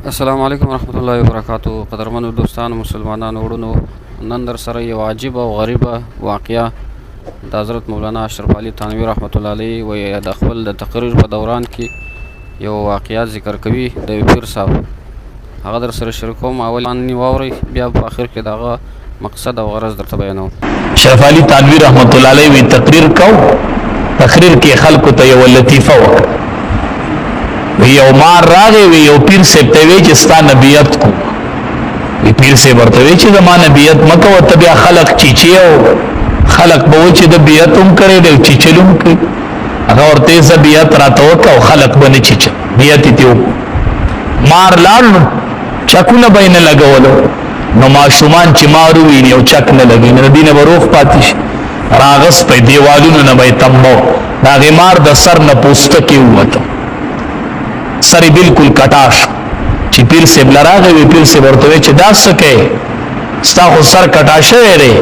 السلام علیکم ورحمۃ اللہ وبرکاتہ. قدرمنو دوستانو مسلمانانو وروڼو، نن در سره یو عجیبه او غریبه واقعه د حضرت مولانا اشرف علي تھانوي رحمت الله علیه و د خپل د تقریر په دوران کې یو واقعیات ذکر کوي د یو پیر صاحب. هغه در سره شریکوم. اول باندې واورئ، بیا په آخر کې د هغه مقصد او غرض درته بیانوم. اشرف علي تھانوي رحمت الله علیه وی تقریر کې خلکو ته یو لطیفه وکړه. یو مار راغی، وی یو پیر صاحب ته وی چې ستا نبیت کو. وی پیر صاحب ورته وی چې زما نبیت مکه، ته بیا خلق چیچي او خلق به و چې د بیت هم کړی دی چیچلو هم کوي. هغه ورته زه بیت راته وکړه او خلق به نه چیچه، بیت یې ته مار لاړ نو چکونه به یې نه لګولو. نو ماشومان چې مار وویني او چک نه لګي نو د دې نه به روغ پاتې شي. راغس په دیوالونو نه به یې تمبو، د هغې مار د سر نه پوستکې ووته، سر بالکل کټاش. چې پیر صاحب لراغه وی پیر صاحب ورته چې دا څه کوي، ستا خو سر کټا شوی دی.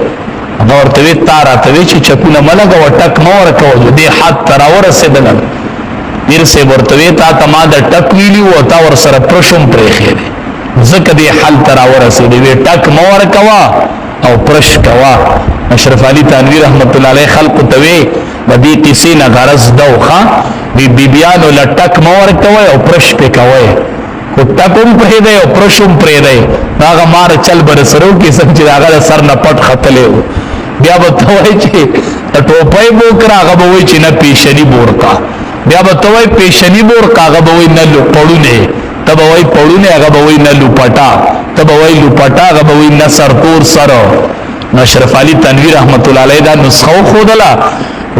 هغه ورته وی تا راته وی چې چکونه مه لګوه، ټک مه ورکوه، دې حد ته راورسېدله. پیر صاحب ورته وی تا ته ما د ټک ویلي و او تا ورسره پرش هم پرېښی دی، ځکه دې حل ته راورسېدې. وی ټک مه ورکوه او پرش کوه. اشرف علي تھانوي رحمت الله علیه خلقو ته وی د دې کیسې نه غرض ده ښه بیبیانو له ټک مه ورکوئ او پرش پې کوئ. خو ټک هم پرېږدئ او پرش هم پرېږدئ، نو هغه مار چل به درسره وکړي څنګه چې د هغه د سر نه پټ ختلی و. بیا به ته وایې چې د ټوپۍ به وکړه، هغه به وایي چې نه پیشني بورکا. بیا به ته وایې پیشني بورکا، هغه به وایي نه پړونې. ته به وایي پړونې، هغه به وایي نه لوپټا. ته به وایي لوپټا، هغه به وایي نه سرتور سر. نو اشرف علي تھانوي رحمت الله علیه دا نسخه وښودله،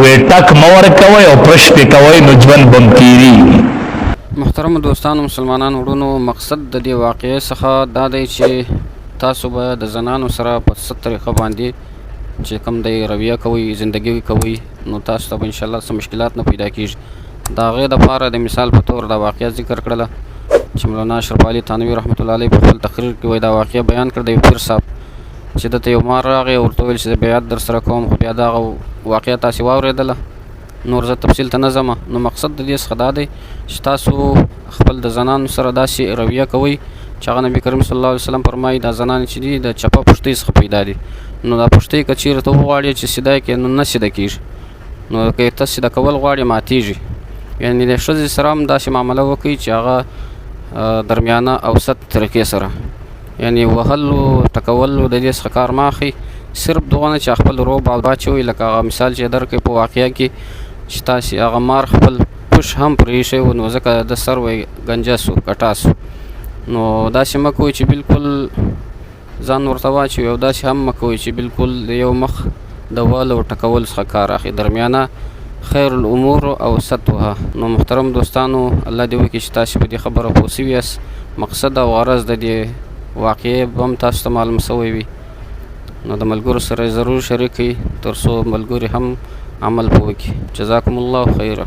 وی ټک مه ورکوئ او پرش پې کوئ نو ژوند به م تېرېږي. محترم دوستانو مسلمانانو وروڼو، مقصد د دې واقعې څخه دا دی چې تاسو به د زنانو سره په څه طریقه باندې چې کوم دی رویه کوئ، زندګي کوئ، نو تاسو ته به انشاءالله څه مشکلات نه پیدا کېږي. د هغې دپاره د مثال په طور دا واقعه ذکر کړله چې مولانا اشرف علي تھانوي رحمت الله علیه په خپل تقریر کې وایي دا واقعه بیان کړ د یو پیر صاحب چې دته یو مار راغی او ورته ویل چې زه بیعت در سره کوم، خو بیا دغه واقعه تاسې واورېدله، نور زه تفصیل ته نه ځم. نو مقصد د دې څخه دا دی چې تاسو خپل د زنانو سره داسې رویه کوئ چې هغه نبي کریم صلی الله علیه وسلم فرمایي دا زنانې چې دي د چپه پښتۍ څخه پیدا دي. نو دا پښتۍ که چېرې ته وغواړې چې سیده یې کړې نو نه سیده کېږي، نو که یې ته سیده کول غواړې ماتېږي. یعنې د ښځې سره هم داسې معامله وکړئ چې هغه درمیانه اوسط طریقې سره، یعنی وهلو ټکولو د دې څخه کار مه اخلئ. صرف دغه نه چې خپل روب واچوئ، لکه هغه مثال چې درکړئ په واقعه کې چې تاسې هغه مار خپل پوش هم پرې ایښی و، نو ځکه د سر وی ګنجه سو کټا سو. نو داسې مه کوئ چې بالکل ځان ورته واچوئ، او داسې هم مه کوئ چې بالکل د یو مخ د وهلو او ټکولو څخه کار اخلئ. درمیانه خیر الامور اوسطها. نو محترم دوستانو، الله دې وکړي چې تاسې په دې خبره پوه سوي یاست. مقصد او غرض د دې واقعې به هم تاسو ته معلوم سوی وي، نو د ملګرو سره ضرور شریک کړئ تر څو ملګري هم عمل پوه کړي. جزاکم الله خیره.